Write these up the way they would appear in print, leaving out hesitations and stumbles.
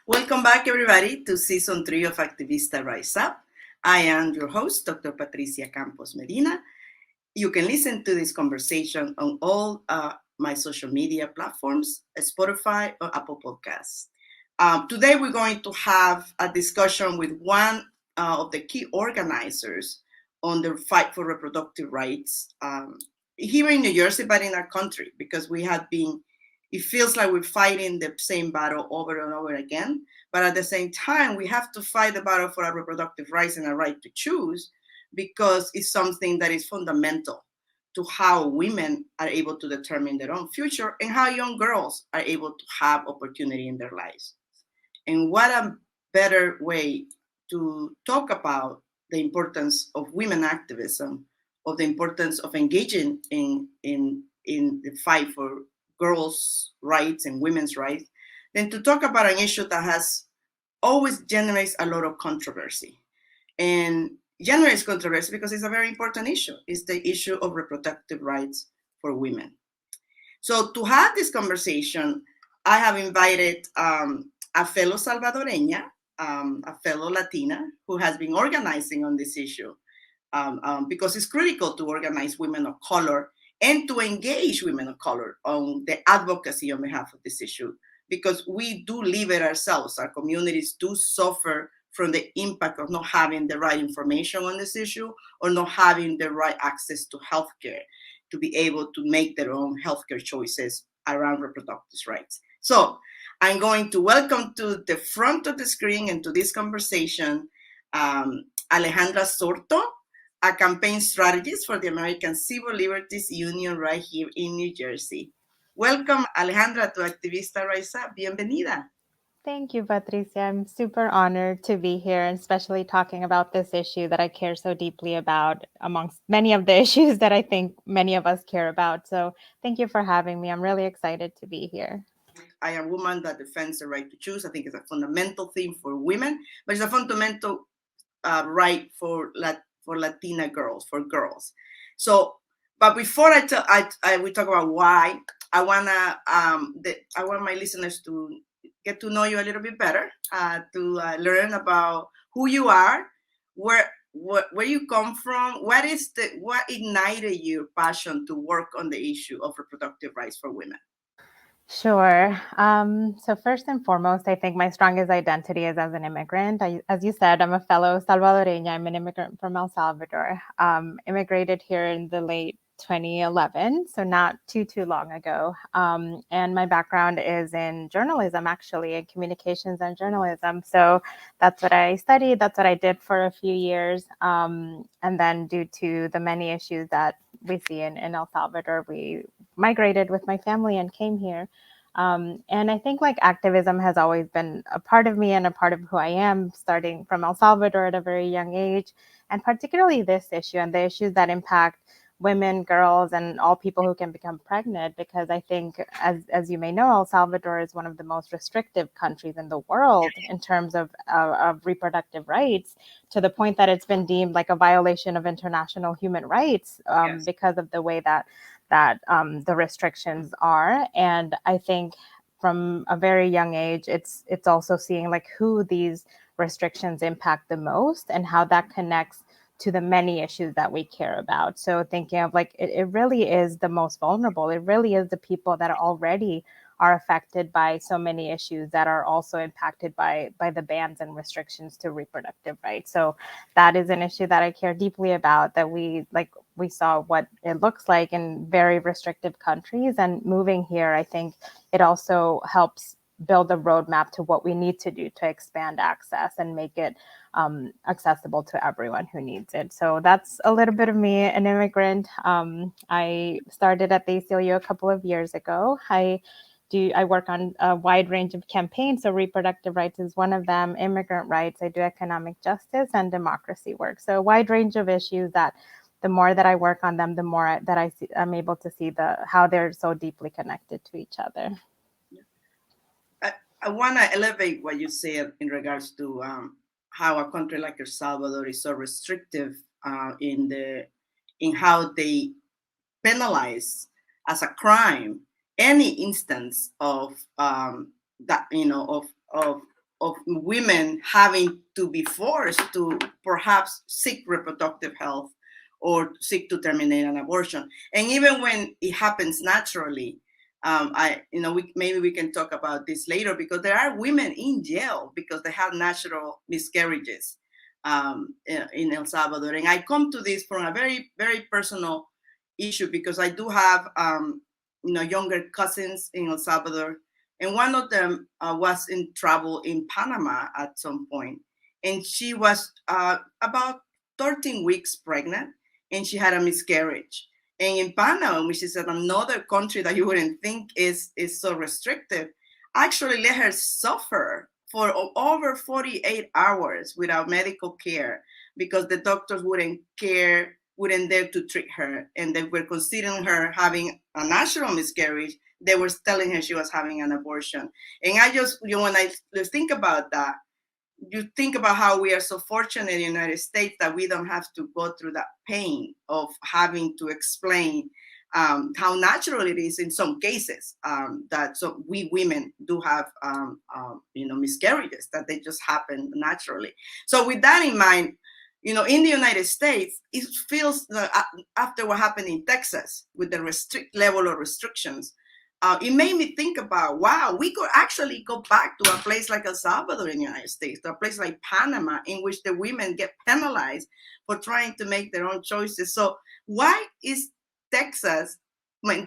Welcome back, everybody, to Season 3 of Activista Rise Up. I am your host, Dr. Patricia Campos-Medina. You can listen to this conversation on all my social media platforms, Spotify or Apple Podcasts. Today, we're going to have a discussion with one of the key organizers on the fight for reproductive rights here in New Jersey, but in our country, because we have been it feels like we're fighting the same battle over and over again. But at the same time, we have to fight the battle for our reproductive rights and our right to choose, because it's something that is fundamental to how women are able to determine their own future and how young girls are able to have opportunity in their lives. And what a better way to talk about the importance of women activism, of the importance of engaging in the fight for girls' rights and women's rights, than to talk about an issue that has always generates a lot of controversy. And generates controversy because it's a very important issue. It's the issue of reproductive rights for women. So to have this conversation, I have invited a fellow Salvadoreña, a fellow Latina, who has been organizing on this issue because it's critical to organize women of color and to engage women of color on the advocacy on behalf of this issue, because we do live it ourselves. Our communities do suffer from the impact of not having the right information on this issue or not having the right access to healthcare to be able to make their own healthcare choices around reproductive rights. So I'm going to welcome to the front of the screen and to this conversation Alejandra Sorto, a campaign strategist for the American Civil Liberties Union right here in New Jersey. Welcome, Alejandra, to Activista Rise Up. Bienvenida. Thank you, Patricia. I'm super honored to be here, and especially talking about this issue that I care so deeply about, amongst many of the issues that I think many of us care about. So thank you for having me. I'm really excited to be here. I am a woman that defends the right to choose. I think it's a fundamental theme for women, but it's a fundamental right for Latina girls, for girls. So, but before we talk about why, I want my listeners to get to know you a little bit better, to learn about who you are, where you come from, what ignited your passion to work on the issue of reproductive rights for women. Sure. So first and foremost, I think my strongest identity is as an immigrant. As you said, I'm a fellow Salvadoreña. I'm an immigrant from El Salvador. Immigrated here in the late 2011, so not too long ago. And my background is in journalism, actually, in communications and journalism. So that's what I studied. That's what I did for a few years. And then due to the many issues that we see in El Salvador, we migrated with my family and came here. And I think like activism has always been a part of me and a part of who I am, starting from El Salvador at a very young age, and particularly this issue and the issues that impact women, girls, and all people who can become pregnant, because I think, as you may know, El Salvador is one of the most restrictive countries in the world in terms of reproductive rights, to the point that it's been deemed like a violation of international human rights Yes. because of the way that the restrictions are. And I think from a very young age, it's also seeing like who these restrictions impact the most and how that connects to the many issues that we care about. So thinking of like, it really is the most vulnerable. It really is the people that already are affected by so many issues that are also impacted by the bans and restrictions to reproductive rights. So that is an issue that I care deeply about, that we saw what it looks like in very restrictive countries. And moving here, I think it also helps build a roadmap to what we need to do to expand access and make it accessible to everyone who needs it. So that's a little bit of me, an immigrant. I started at the ACLU a couple of years ago. I work on a wide range of campaigns. So reproductive rights is one of them, immigrant rights. I do economic justice and democracy work. So a wide range of issues that the more that I work on them, the more that I'm able to see how they're so deeply connected to each other. I want to elevate what you said in regards to how a country like El Salvador is so restrictive in how they penalize as a crime any instance of that of women having to be forced to perhaps seek reproductive health or seek to terminate an abortion. And even when it happens naturally, maybe we can talk about this later, because there are women in jail because they have natural miscarriages in El Salvador. And I come to this from a very, very personal issue, because I do have, younger cousins in El Salvador. And one of them was in trouble in Panama at some point. And she was about 13 weeks pregnant, and she had a miscarriage. And in Panama, which is another country that you wouldn't think is so restrictive, actually let her suffer for over 48 hours without medical care, because the doctors wouldn't dare to treat her. And they were considering her having a natural miscarriage. They were telling her she was having an abortion. And I just, when I think about that, you think about how we are so fortunate in the United States that we don't have to go through that pain of having to explain how natural it is in some cases, that so we women do have miscarriages, that they just happen naturally. So with that in mind, in the United States, it feels after what happened in Texas with the level of restrictions, it made me think about, wow, we could actually go back to a place like El Salvador in the United States, to a place like Panama, in which the women get penalized for trying to make their own choices. So why is Texas,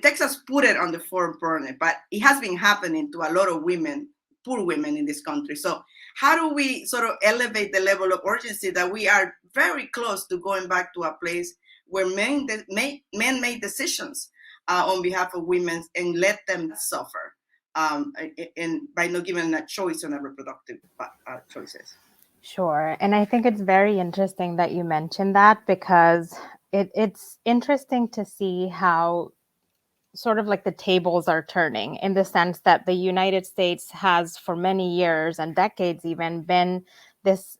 Texas put it on the front burner, but it has been happening to a lot of women, poor women in this country. So how do we sort of elevate the level of urgency that we are very close to going back to a place where men make decisions on behalf of women and let them suffer, and by not giving a choice on a reproductive choices? Sure. And I think it's very interesting that you mentioned that, because it's interesting to see how sort of like the tables are turning, in the sense that the United States has for many years and decades even been this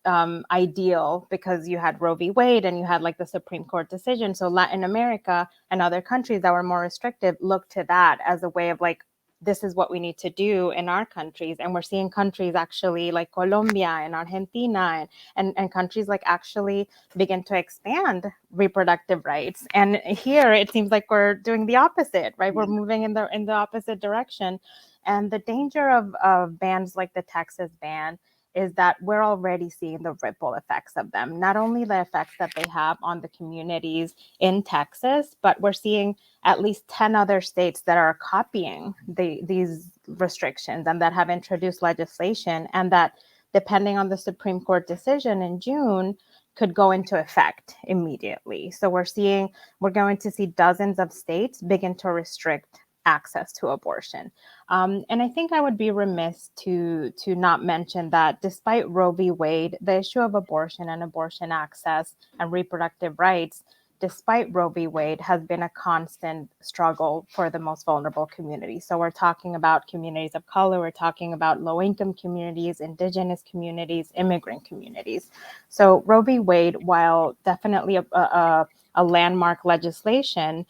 ideal, because you had Roe v. Wade and you had like the Supreme Court decision. So Latin America and other countries that were more restrictive looked to that as a way of like, this is what we need to do in our countries. And we're seeing countries actually like Colombia and Argentina and countries like actually begin to expand reproductive rights. And here it seems like we're doing the opposite, right? We're moving in the opposite direction. And the danger of bans like the Texas ban is that we're already seeing the ripple effects of them. Not only the effects that they have on the communities in Texas, but we're seeing at least 10 other states that are copying these restrictions and that have introduced legislation, and that, depending on the Supreme Court decision in June, could go into effect immediately. So we're going to see dozens of states begin to restrict access to abortion. And I think I would be remiss to not mention that despite Roe v. Wade, the issue of abortion and abortion access and reproductive rights, despite Roe v. Wade, has been a constant struggle for the most vulnerable communities. So we're talking about communities of color, we're talking about low-income communities, indigenous communities, immigrant communities. So Roe v. Wade, while definitely a landmark legislation,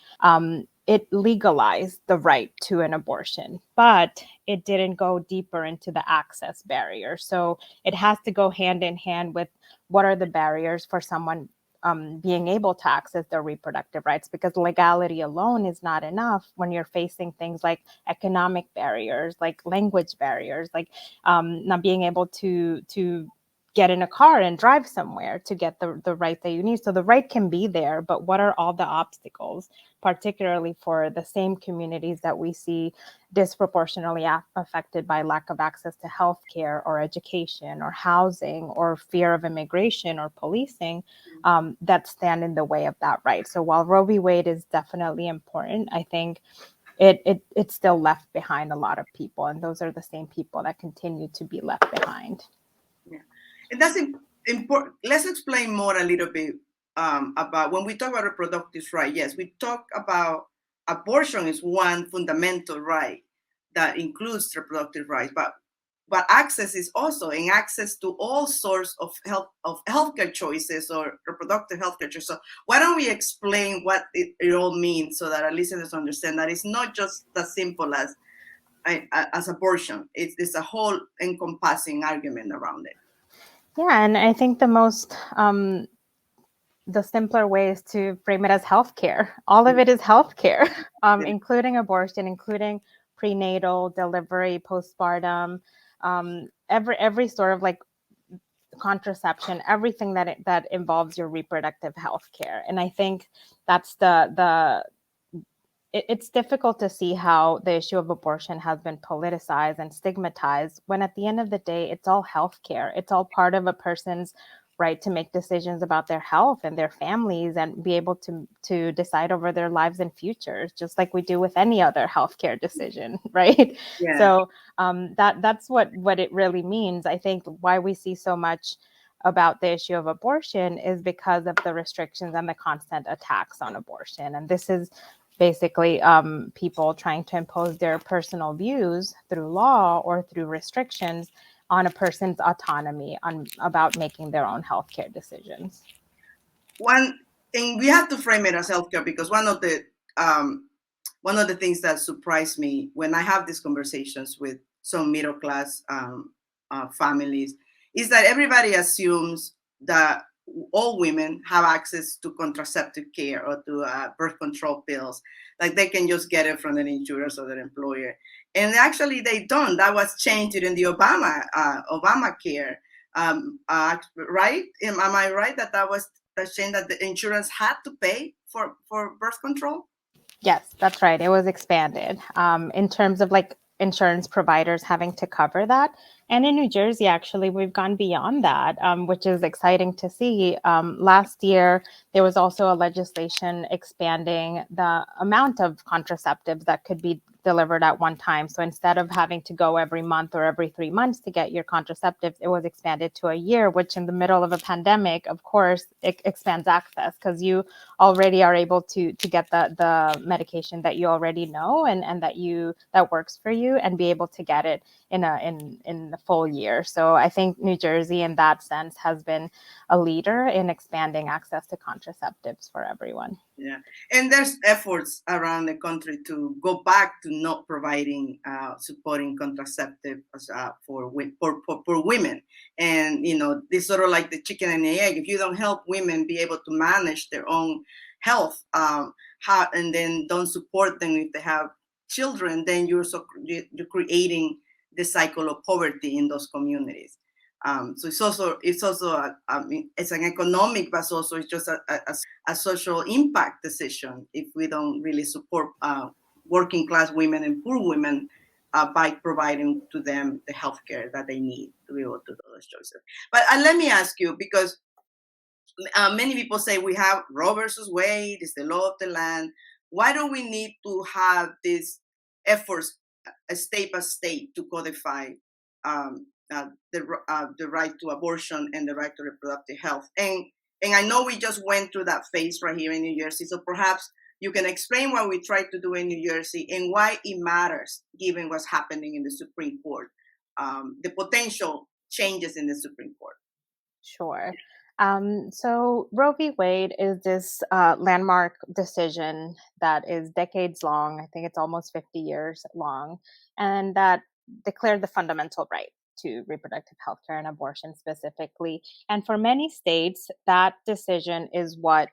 it legalized the right to an abortion, but it didn't go deeper into the access barrier. So it has to go hand in hand with what are the barriers for someone being able to access their reproductive rights, because legality alone is not enough when you're facing things like economic barriers, like language barriers, like not being able to get in a car and drive somewhere to get the right that you need. So the right can be there, but what are all the obstacles, particularly for the same communities that we see disproportionately affected by lack of access to healthcare or education or housing or fear of immigration or policing, that stand in the way of that right. So while Roe v. Wade is definitely important, I think it still left behind a lot of people, and those are the same people that continue to be left behind. Yeah. And that's important. Let's explain more a little bit about when we talk about reproductive rights. Yes, we talk about abortion is one fundamental right that includes reproductive rights, but access is also in access to all sorts of healthcare choices or reproductive healthcare choices. So why don't we explain what it all means so that our listeners understand that it's not just as simple as as abortion. It's a whole encompassing argument around it. Yeah, and I think the simpler way is to frame it as healthcare. All of it is healthcare, including abortion, including prenatal, delivery, postpartum, every sort of like contraception, everything that involves your reproductive health care. And I think that's it's difficult to see how the issue of abortion has been politicized and stigmatized when at the end of the day, it's all healthcare. It's all part of a person's right to make decisions about their health and their families and be able to decide over their lives and futures, just like we do with any other healthcare decision, right? Yeah. So that's what it really means. I think why we see so much about the issue of abortion is because of the restrictions and the constant attacks on abortion. And this is basically people trying to impose their personal views through law or through restrictions on a person's autonomy about making their own healthcare decisions. One thing we have to frame it as healthcare, because one of the things that surprised me when I have these conversations with some middle class families is that everybody assumes that all women have access to contraceptive care or to birth control pills, like they can just get it from their insurance or their employer. And actually, they don't. That was changed during the Obamacare, right? Am I right that was the change that the insurance had to pay for birth control? Yes, that's right. It was expanded in terms of like insurance providers having to cover that. And in New Jersey, actually, we've gone beyond that, which is exciting to see. Last year, there was also a legislation expanding the amount of contraceptives that could be delivered at one time. So instead of having to go every month or every 3 months to get your contraceptives, it was expanded to a year, which in the middle of a pandemic, of course, it expands access because you already are able to get the medication that you already know and that works for you and be able to get it in the full year. So I think New Jersey in that sense has been a leader in expanding access to contraceptives for everyone. Yeah, and there's efforts around the country to go back to not providing supporting contraceptive for women, and this sort of like the chicken and the egg. If you don't help women be able to manage their own health, and then don't support them if they have children, then you're creating the cycle of poverty in those communities. So it's also it's an economic, but also it's just a social impact decision if we don't really support working class women and poor women by providing to them the healthcare that they need to be able to do those choices. But let me ask you, because many people say we have Roe versus Wade, it's the law of the land. Why do we need to have these efforts, state by state, to codify the right to abortion and the right to reproductive health? And I know we just went through that phase right here in New Jersey, so perhaps you can explain what we tried to do in New Jersey and why it matters, given what's happening in the Supreme Court, the potential changes in the Supreme Court. Sure. So Roe v. Wade is this landmark decision that is decades long. I think it's almost 50 years long, and that declared the fundamental right to reproductive health care and abortion specifically. And for many states, that decision is what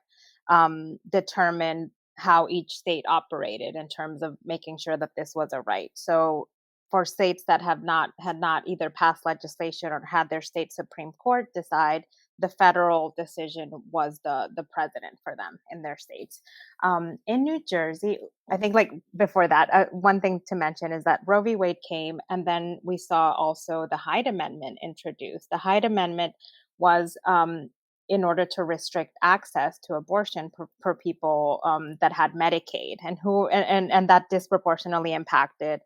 determined how each state operated in terms of making sure that this was a right. So for states that had not either passed legislation or had their state Supreme Court decide, the federal decision was the president for them in their states. In New Jersey, I think like before that, one thing to mention is that Roe v. Wade came, and then we saw also the Hyde Amendment introduced. The Hyde Amendment was in order to restrict access to abortion for people that had Medicaid and that disproportionately impacted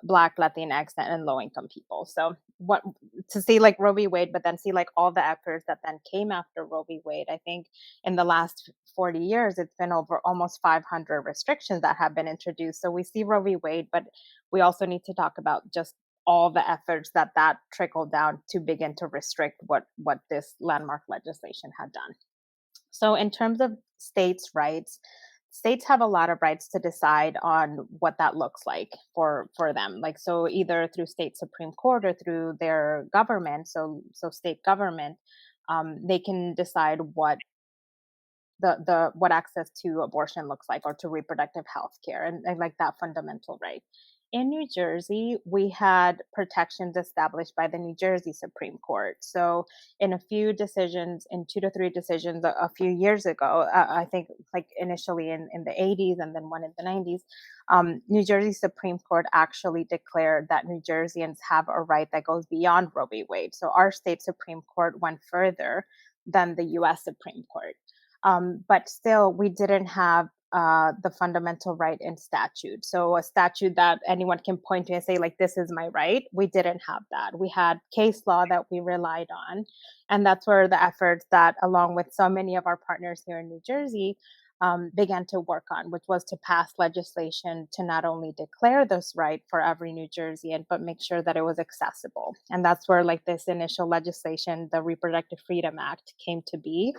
Black, Latinx, and low-income people. So what to see like Roe v. Wade, but then see like all the efforts that then came after Roe v. Wade. I think in the last 40 years, it's been over almost 500 restrictions that have been introduced. So we see Roe v. Wade, but we also need to talk about just all the efforts that trickled down to begin to restrict what this landmark legislation had done. So in terms of states' rights, states have a lot of rights to decide on what that looks like for them. Like, so either through state Supreme Court or through their government, so state government, they can decide what what access to abortion looks like, or to reproductive health care, and like that fundamental right. In New Jersey, we had protections established by the New Jersey Supreme Court. So, in a few decisions, in 2 to 3 decisions a few years ago, I think like initially in the 80s and then one in the 90s, New Jersey Supreme Court actually declared that New Jerseyans have a right that goes beyond Roe v. Wade. So, our state Supreme Court went further than the US Supreme Court. But still, we didn't have the fundamental right in statute. So a statute that anyone can point to and say, like, this is my right. We didn't have that. We had case law that we relied on. And that's where the efforts that, along with so many of our partners here in New Jersey, began to work on, which was to pass legislation to not only declare this right for every New Jerseyan, but make sure that it was accessible. And that's where like this initial legislation, the Reproductive Freedom Act, came to be,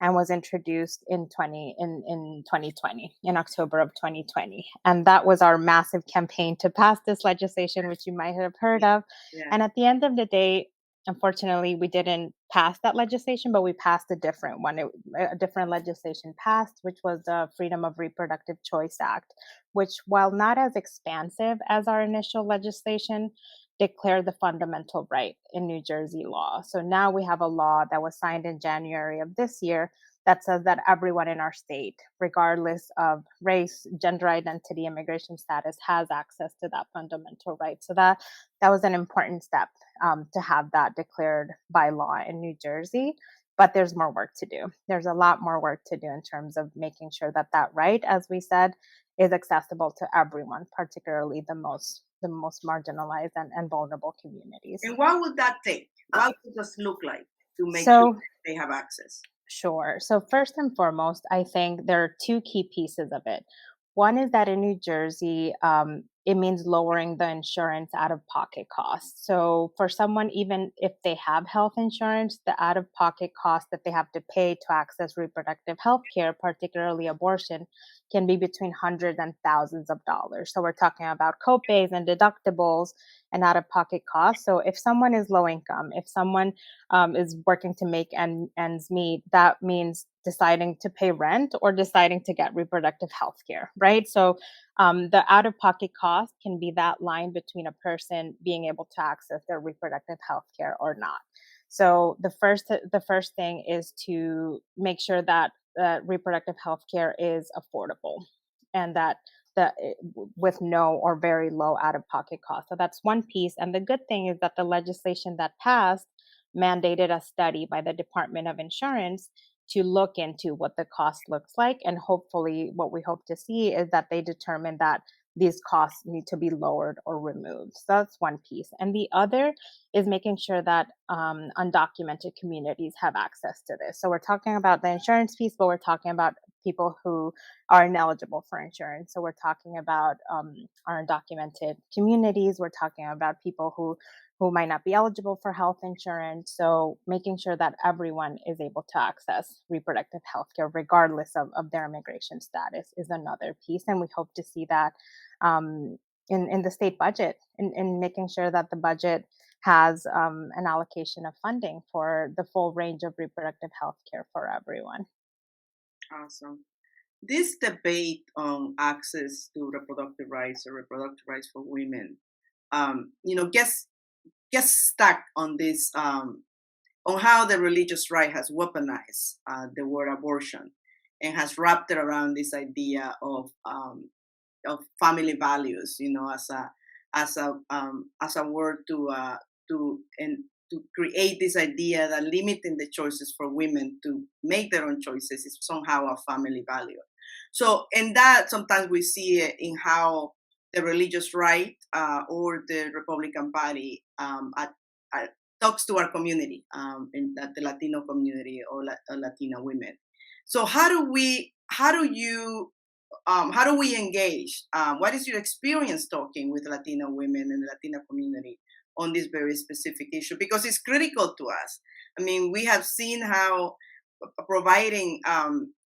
and was introduced in 2020, in October of 2020. And that was our massive campaign to pass this legislation, which you might have heard of. Yeah. And at the end of the day, unfortunately, we didn't pass that legislation, but we passed a different one. A different legislation passed, which was the Freedom of Reproductive Choice Act, which, while not as expansive as our initial legislation, declared the fundamental right in New Jersey law. So now we have a law that was signed in January of this year that says that everyone in our state, regardless of race, gender identity, immigration status, has access to that fundamental right. So that was an important step to have that declared by law in New Jersey. But there's more work to do. There's a lot more work to do in terms of making sure that that right, as we said, is accessible to everyone, particularly the most marginalized and vulnerable communities. And what would that take? What would this look like to make So- sure they have access? Sure. So first and foremost, I think there are two key pieces of it. One is that in New Jersey, it means lowering the insurance out-of-pocket costs. So for someone, even if they have health insurance, the out-of-pocket cost that they have to pay to access reproductive health care, particularly abortion, can be between hundreds and thousands of dollars. So we're talking about copays and deductibles and out-of-pocket costs. So if someone is low income, if someone is working to make ends meet, that means deciding to pay rent or deciding to get reproductive health care, right? So the out-of-pocket cost can be that line between a person being able to access their reproductive health care or not. So the first thing is to make sure that reproductive health care is affordable, and that with no or very low out-of-pocket costs. So that's one piece. And the good thing is that the legislation that passed mandated a study by the Department of Insurance to look into what the cost looks like. And hopefully what we hope to see is that they determine that these costs need to be lowered or removed. So that's one piece. And the other is making sure that undocumented communities have access to this. So we're talking about the insurance piece, but we're talking about people who are ineligible for insurance. So we're talking about our undocumented communities. We're talking about people who might not be eligible for health insurance. So making sure that everyone is able to access reproductive health care, regardless of their immigration status, is another piece. And we hope to see that in the state budget, in making sure that the budget has an allocation of funding for the full range of reproductive health care for everyone. Awesome. This debate on access to reproductive rights or reproductive rights for women, gets stuck on this, on how the religious right has weaponized the word abortion and has wrapped it around this idea of family values, as a word to create this idea that limiting the choices for women to make their own choices is somehow a family value. So, and that sometimes we see it in how the religious right or the Republican Party talks to our community, in the Latino community or Latina women. So how do we engage? What is your experience talking with Latino women and the Latina community on this very specific issue? Because it's critical to us. I mean, we have seen how providing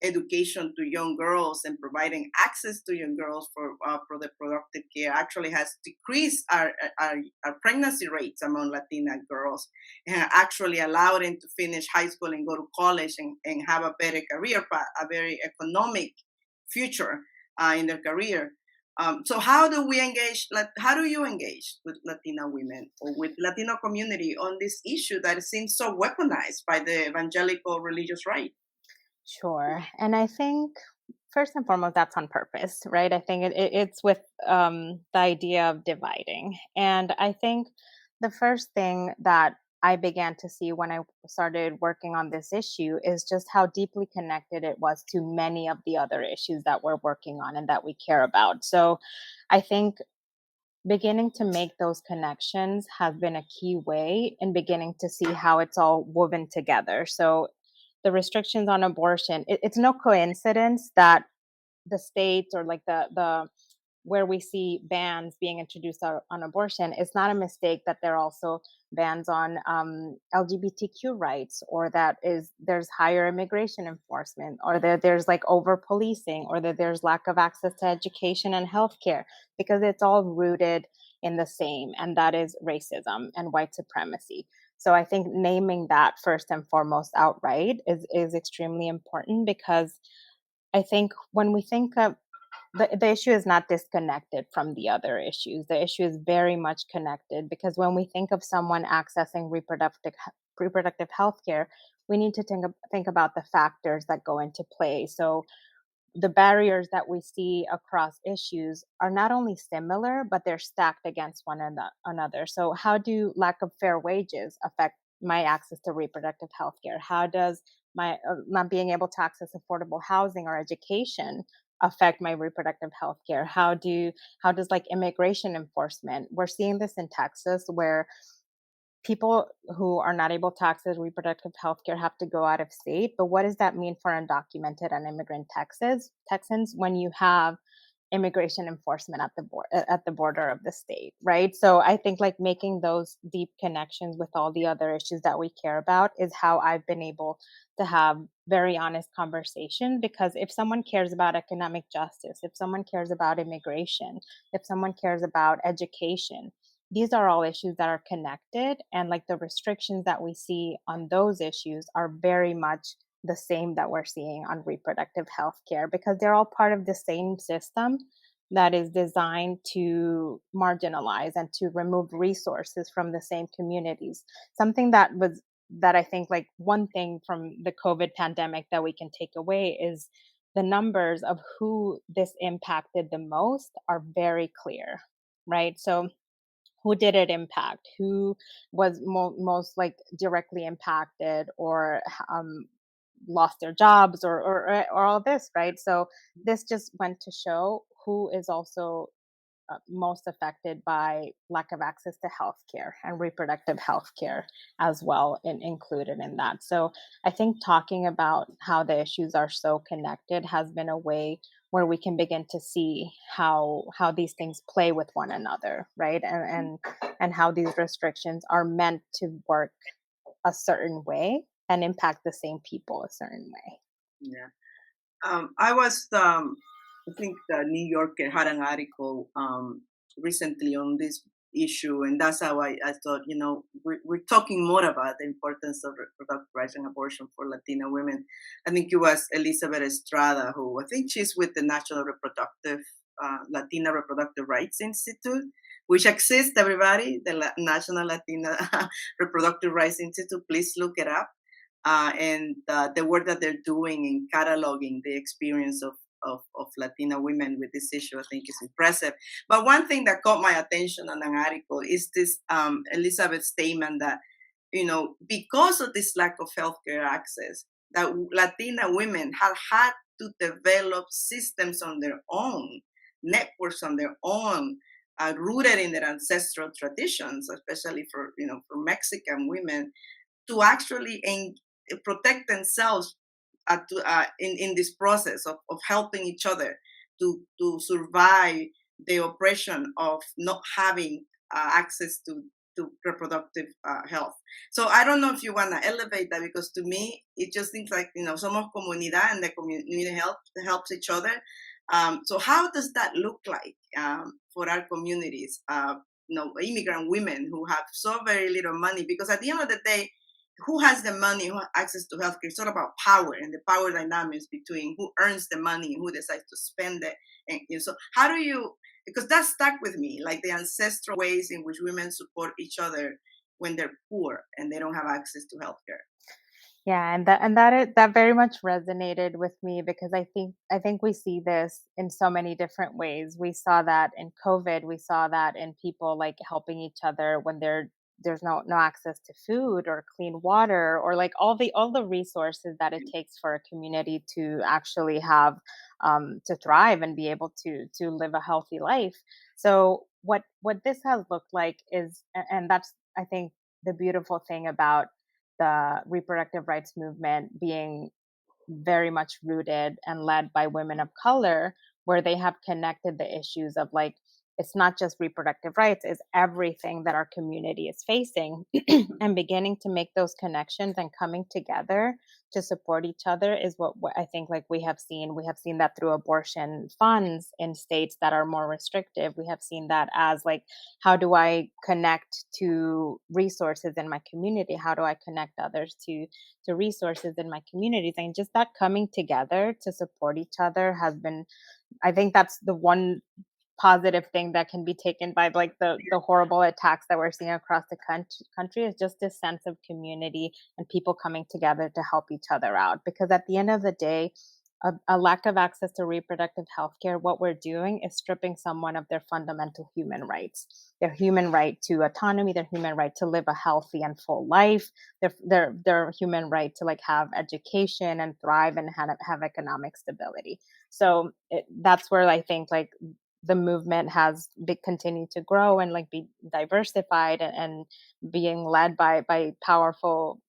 education to young girls and providing access to young girls for the productive care actually has decreased our pregnancy rates among Latina girls, and actually allowed them to finish high school and go to college and have a better career path, a very economic future in their career. So how do we engage? How do you engage with Latina women or with Latino community on this issue that seems so weaponized by the evangelical religious right? Sure. And I think first and foremost, that's on purpose, right? I think it's with the idea of dividing. And I think the first thing that I began to see when I started working on this issue is just how deeply connected it was to many of the other issues that we're working on and that we care about. So I think beginning to make those connections has been a key way in beginning to see how it's all woven together. So the restrictions on abortion, it's no coincidence that the states or like the where we see bans being introduced on abortion, it's not a mistake that there are also bans on LGBTQ rights, or that is there's higher immigration enforcement, or there's like over policing, or that there's lack of access to education and healthcare, because it's all rooted in the same, and that is racism and white supremacy. So I think naming that first and foremost outright is extremely important, because I think when we think of the issue is not disconnected from the other issues. The issue is very much connected, because when we think of someone accessing reproductive health care, we need to think about the factors that go into play. So the barriers that we see across issues are not only similar, but they're stacked against one another. So, how do lack of fair wages affect my access to reproductive health care? How does my not being able to access affordable housing or education affect my reproductive health care? How does like immigration enforcement? We're seeing this in Texas, where people who are not able to access reproductive health care have to go out of state. But what does that mean for undocumented and immigrant Texans when you have immigration enforcement at the border of the state, right? So I think like making those deep connections with all the other issues that we care about is how I've been able to have very honest conversation. Because if someone cares about economic justice, if someone cares about immigration, if someone cares about education, these are all issues that are connected, and like the restrictions that we see on those issues are very much the same that we're seeing on reproductive health care, because they're all part of the same system that is designed to marginalize and to remove resources from the same communities. Something that I think, like, one thing from the COVID pandemic that we can take away is the numbers of who this impacted the most are very clear, right? So who did it impact? Who was most like directly impacted, or lost their jobs, or all this, right? So this just went to show who is also most affected by lack of access to healthcare and reproductive healthcare as well, and included in that. So I think talking about how the issues are so connected has been a way where we can begin to see how these things play with one another, right? And how these restrictions are meant to work a certain way and impact the same people a certain way. Yeah. I think the New Yorker had an article recently on this issue, and that's how I thought, we're talking more about the importance of reproductive rights and abortion for Latina women. I think it was Elizabeth Estrada, who I think she's with the Latina Reproductive Rights Institute, which exists, everybody, the National Latina Reproductive Rights Institute. Please look it up. And the work that they're doing in cataloging the experience of Latina women with this issue, I think is impressive. But one thing that caught my attention on an article is this Elizabeth statement that, because of this lack of healthcare access, that Latina women have had to develop systems on their own, networks on their own, rooted in their ancestral traditions, especially for Mexican women, to actually protect themselves in this process of helping each other to survive the oppression of not having access to to reproductive health. So I don't know if you want to elevate that, because to me, it just seems like, somos comunidad, and the community helps each other. So how does that look like for our communities? Immigrant women who have so very little money, because at the end of the day, who has the money, who has access to healthcare? It's all about power and the power dynamics between who earns the money and who decides to spend it. And so how do you, because that stuck with me, like the ancestral ways in which women support each other when they're poor and they don't have access to healthcare. Yeah, and that very much resonated with me, because I think we see this in so many different ways. We saw that in COVID, we saw that in people like helping each other when there's no access to food or clean water, or like all the resources that it takes for a community to actually have to thrive and be able to live a healthy life. So what this has looked like is, and that's, I think, the beautiful thing about the reproductive rights movement being very much rooted and led by women of color, where they have connected the issues of like, it's not just reproductive rights, it's everything that our community is facing. And beginning to make those connections and coming together to support each other is what I think, like, we have seen that through abortion funds in states that are more restrictive. We have seen that as like, how do I connect to resources in my community, how do I connect others to resources in my communities, and just that coming together to support each other has been, I think that's the one positive thing that can be taken by like the horrible attacks that we're seeing across the country, is just this sense of community and people coming together to help each other out. Because at the end of the day, a lack of access to reproductive health care, what we're doing is stripping someone of their fundamental human rights, their human right to autonomy, their human right to live a healthy and full life, their human right to like have education and thrive and have economic stability. So that's where I think like the movement has continued to grow and like be diversified, and being led by powerful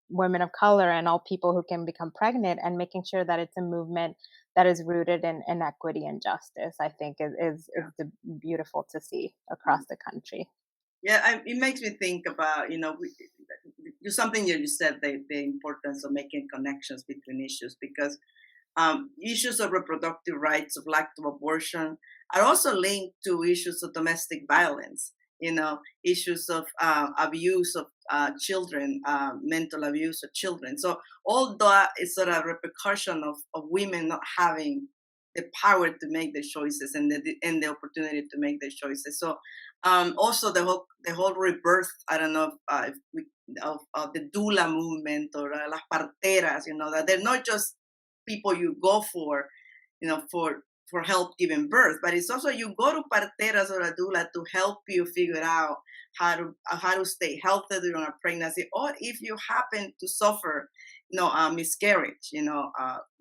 women of color and all people who can become pregnant, and making sure that it's a movement that is rooted in equity and justice, I think is beautiful to see across the country. Yeah, it makes me think about, something you said, the importance of making connections between issues, because issues of reproductive rights, of lack of abortion, are also linked to issues of domestic violence, issues of abuse of children, mental abuse of children. So all that is sort of repercussion of women not having the power to make the choices, and the opportunity to make the choices. So also the whole rebirth. I don't know if we, of the doula movement, or las parteras. That they're not just people you go for, for help giving birth, but it's also you go to parteras or a doula to help you figure out how to stay healthy during a pregnancy, or if you happen to suffer, a miscarriage,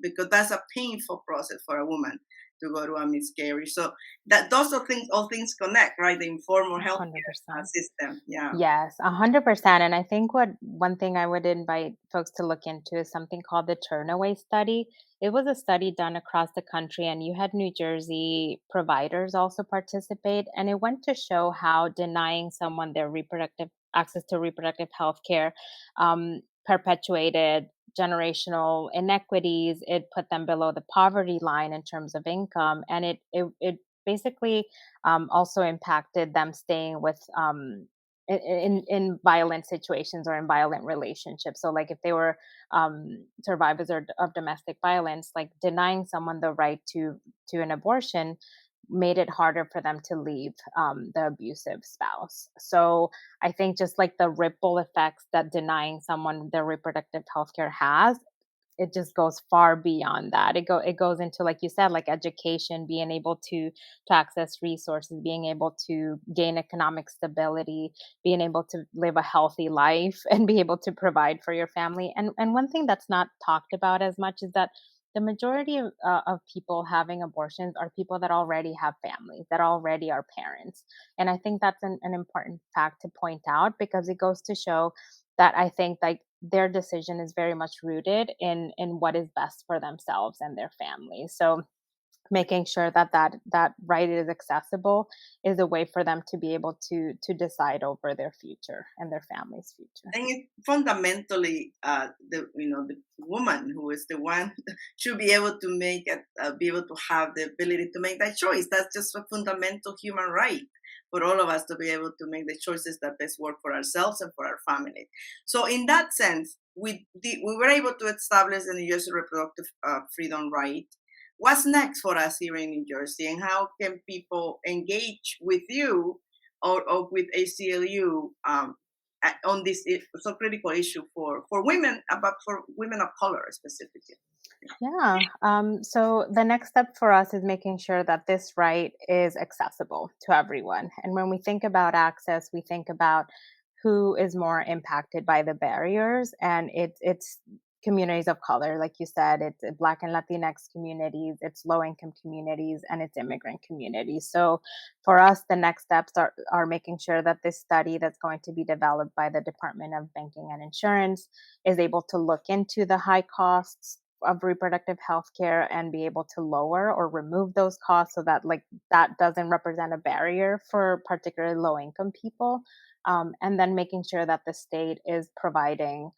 because that's a painful process for a woman to go to a miscarriage. So that those are things, all things connect, right? The informal healthcare 100%. system, yeah. Yes, 100%. And I think what one thing I would invite folks to look into is something called the Turnaway Study. It was a study done across the country, and you had New Jersey providers also participate. And it went to show how denying someone their reproductive access to reproductive health care perpetuated generational inequities. It put them below the poverty line in terms of income, and it basically also impacted them staying with in violent situations or in violent relationships. So like if they were survivors of domestic violence, like denying someone the right to an abortion made it harder for them to leave the abusive spouse. So I think just like the ripple effects that denying someone their reproductive health care has, it just goes far beyond that. It goes into, like you said, like education, being able to access resources, being able to gain economic stability, being able to live a healthy life, and be able to provide for your family. And one thing that's not talked about as much is that the majority of people having abortions are people that already have families, that already are parents. And I think that's an important fact to point out, because it goes to show that I think like their decision is very much rooted in what is best for themselves and their families. So making sure that that right is accessible is a way for them to be able to decide over their future and their family's future. And it fundamentally, the woman who is the one should be able to make it, be able to have the ability to make that choice. That's just a fundamental human right for all of us to be able to make the choices that best work for ourselves and for our family. So, in that sense, we were able to establish the New Jersey reproductive freedom right. What's next for us here in New Jersey, and how can people engage with you or with ACLU on this so critical issue for women, but for women of color specifically? Yeah. So the next step for us is making sure that this right is accessible to everyone. And when we think about access, we think about who is more impacted by the barriers, and it's communities of color, like you said, it's Black and Latinx communities, it's low income communities, and it's immigrant communities. So for us, the next steps are making sure that this study that's going to be developed by the Department of Banking and Insurance is able to look into the high costs of reproductive health care and be able to lower or remove those costs so that like that doesn't represent a barrier for particularly low income people, and then making sure that the state is providing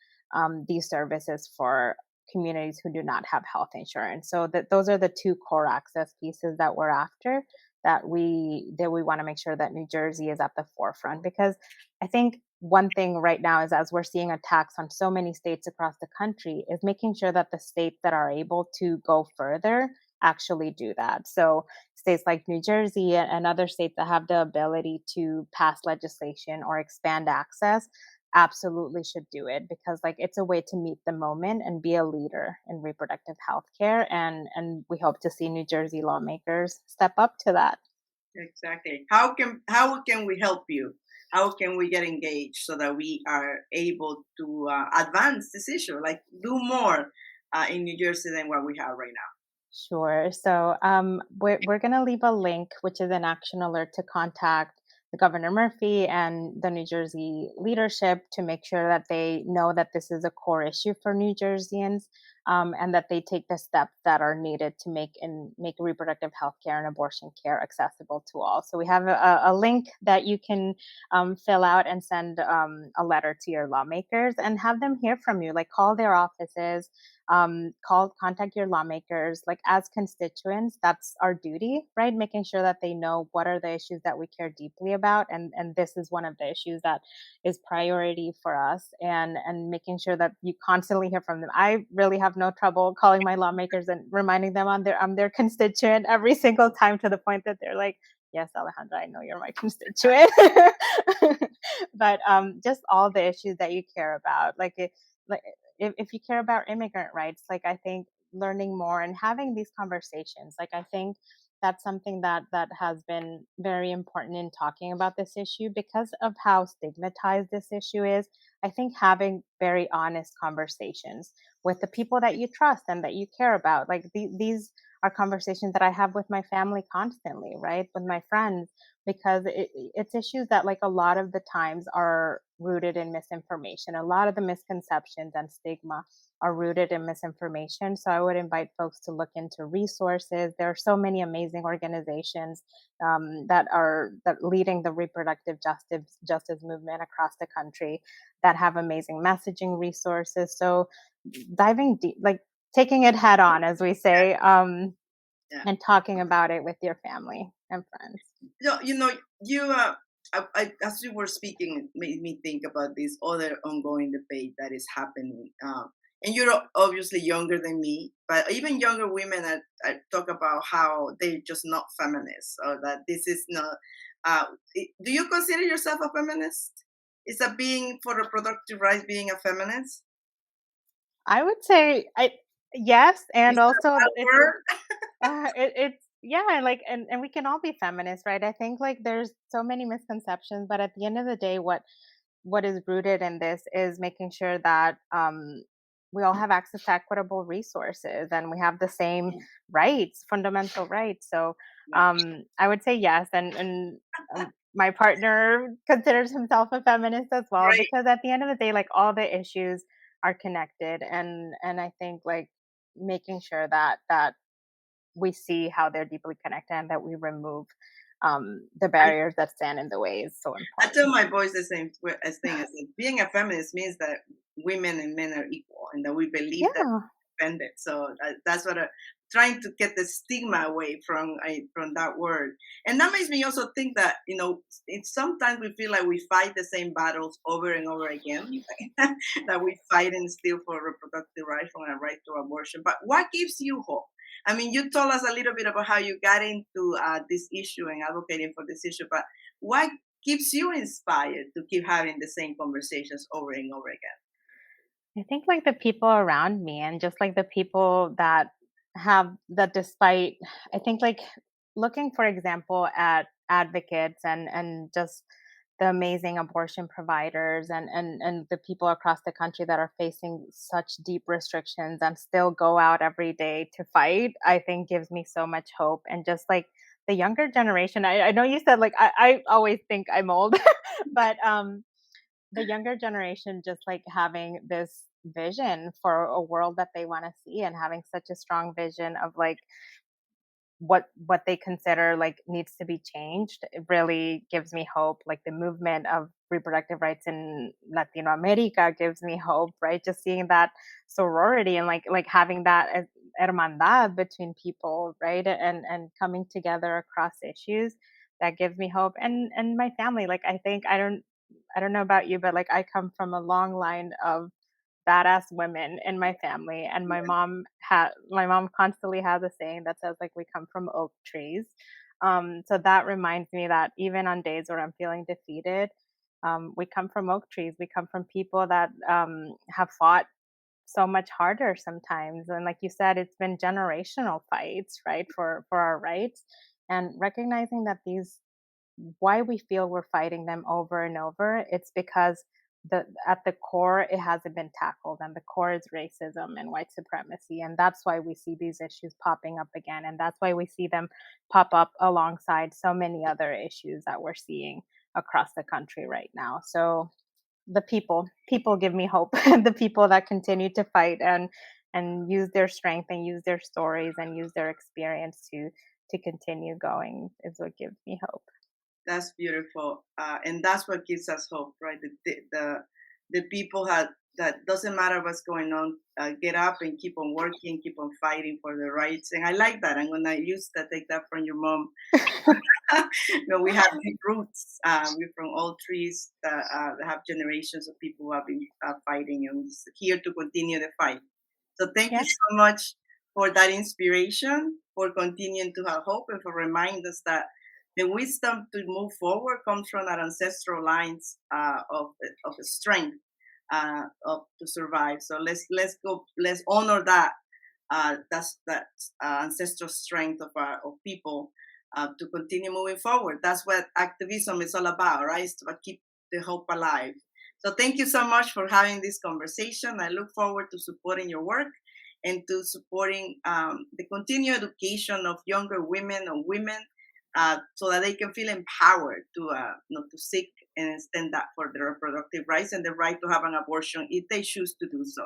these services for communities who do not have health insurance. So that those are the two core access pieces that we're after, that we want to make sure that New Jersey is at the forefront, because I think one thing right now is, as we're seeing attacks on so many states across the country, is making sure that the states that are able to go further actually do that. So states like New Jersey and other states that have the ability to pass legislation or expand access absolutely should do it, because like it's a way to meet the moment and be a leader in reproductive health care, and we hope to see New Jersey lawmakers step up to that. Exactly. How can we help you? How can we get engaged so that we are able to advance this issue, like do more in New Jersey than what we have right now? Sure. So we're going to leave a link, which is an action alert, to contact the Governor Murphy and the New Jersey leadership to make sure that they know that this is a core issue for New Jerseyans, and that they take the steps that are needed to make reproductive health care and abortion care accessible to all. So we have a link that you can fill out and send a letter to your lawmakers and have them hear from you. Like call their offices, contact your lawmakers. Like as constituents, that's our duty, right? Making sure that they know what are the issues that we care deeply about, and this is one of the issues that is priority for us, and making sure that you constantly hear from them. I really have no trouble calling my lawmakers and reminding them I'm their constituent every single time, to the point that they're like, yes, Alejandra, I know you're my constituent. But just all the issues that you care about, like if you care about immigrant rights, like I think learning more and having these conversations, like I think that's something that has been very important in talking about this issue, because of how stigmatized this issue is. I think having very honest conversations with the people that you trust and that you care about, like these are conversations that I have with my family constantly, right, with my friends, because it's issues that like a lot of the times are rooted in misinformation. A lot of the misconceptions and stigma are rooted in misinformation. So I would invite folks to look into resources. There are so many amazing organizations that leading the reproductive justice movement across the country, that have amazing messaging resources. So diving deep, like taking it head on, as we say, Yeah. and talking about it with your family and friends. You as you were speaking, it made me think about this other ongoing debate that is happening. And you're obviously younger than me, but even younger women talk about how they're just not feminists, or that this is not. Do you consider yourself a feminist? Is that being for reproductive rights being a feminist? I would say yes, and Is that a also bad word? it's yeah, like and we can all be feminists, right? I think like there's so many misconceptions, but at the end of the day, what is rooted in this is making sure that we all have access to equitable resources and we have the same rights, fundamental rights. So Yeah. I would say yes, and my partner considers himself a feminist as well, Right. because at the end of the day, like all the issues are connected, and I think like making sure that we see how they're deeply connected and that we remove the barriers that stand in the way is so I tell important. my boys the same thing. I said, being a feminist means that women and men are equal, and that we believe that Yeah. independent. So that's what I'm trying to get the stigma away from that word. And that makes me also think that it's sometimes we feel like we fight the same battles over and over again, that we fight and still for reproductive rights, for a right to abortion. But what gives you hope? I mean, you told us a little bit about how you got into this issue and advocating for this issue, but what keeps you inspired to keep having the same conversations over and over again? I think like the people around me and just like the people that have that despite I think like looking for example at advocates and just the amazing abortion providers and the people across the country that are facing such deep restrictions and still go out every day to fight, I think gives me so much hope. And just like the younger generation, I know you said like I always think I'm old, but the younger generation just like having this vision for a world that they want to see and having such a strong vision of like what they consider like needs to be changed, it really gives me hope. Like the movement of reproductive rights in Latino America gives me hope, right? Just seeing that sorority and like having that hermandad between people, right? And coming together across issues, that gives me hope. And my family, like I don't know about you, but like I come from a long line of badass women in my family, and my mom constantly has a saying that says like we come from oak trees. So that reminds me that even on days where I'm feeling defeated, we come from oak trees. We come from people that have fought so much harder sometimes, and like you said, it's been generational fights, right, for our rights. And recognizing that these why we feel we're fighting them over and over, it's because at the core it hasn't been tackled, and the core is racism and white supremacy, and that's why we see these issues popping up again, and that's why we see them pop up alongside so many other issues that we're seeing across the country right now. So the people give me hope. The people that continue to fight and use their strength and use their stories and use their experience to continue going is what gives me hope. That's beautiful, and that's what gives us hope, right? The people that doesn't matter what's going on, get up and keep on working, keep on fighting for their rights. And I like that. I'm gonna use that, take that from your mom. We have deep roots. We're from all trees that have generations of people who have been fighting, and we're just here to continue the fight. So thank you Yeah. so much for that inspiration, for continuing to have hope, and for reminding us that the wisdom to move forward comes from our ancestral lines of strength to survive. So let's go. Let's honor that. That's that ancestral strength of people to continue moving forward. That's what activism is all about, right? It's to keep the hope alive. So thank you so much for having this conversation. I look forward to supporting your work and to supporting the continued education of younger women and women so that they can feel empowered to seek and stand up for their reproductive rights and the right to have an abortion if they choose to do so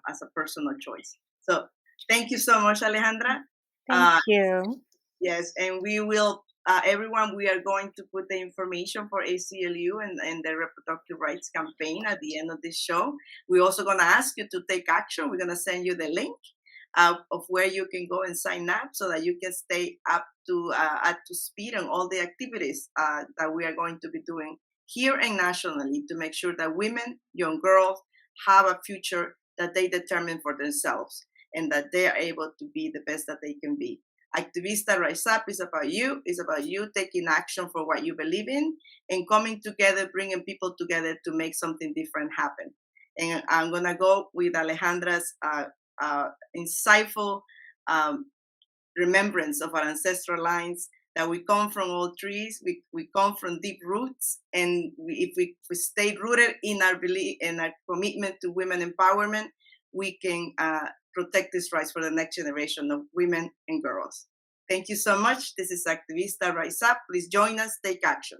as a personal choice. So thank you so much, Alejandra. Thank Uh, you. yes, and we will, everyone, we are going to put the information for ACLU and the reproductive rights campaign at the end of this show. We're also going to ask you to take action. We're going to send you the link of where you can go and sign up so that you can stay up to speed on all the activities that we are going to be doing here and nationally to make sure that women, young girls, have a future that they determine for themselves and that they are able to be the best that they can be. Activista Rise Up is about you. It's about you taking action for what you believe in and coming together, bringing people together to make something different happen. And I'm going to go with Alejandra's insightful remembrance of our ancestral lines, that we come from all trees, we come from deep roots, and if we stay rooted in our belief and our commitment to women empowerment, we can protect these rights for the next generation of women and girls. Thank you so much. This is Activista Rise Up. Please join us, take action.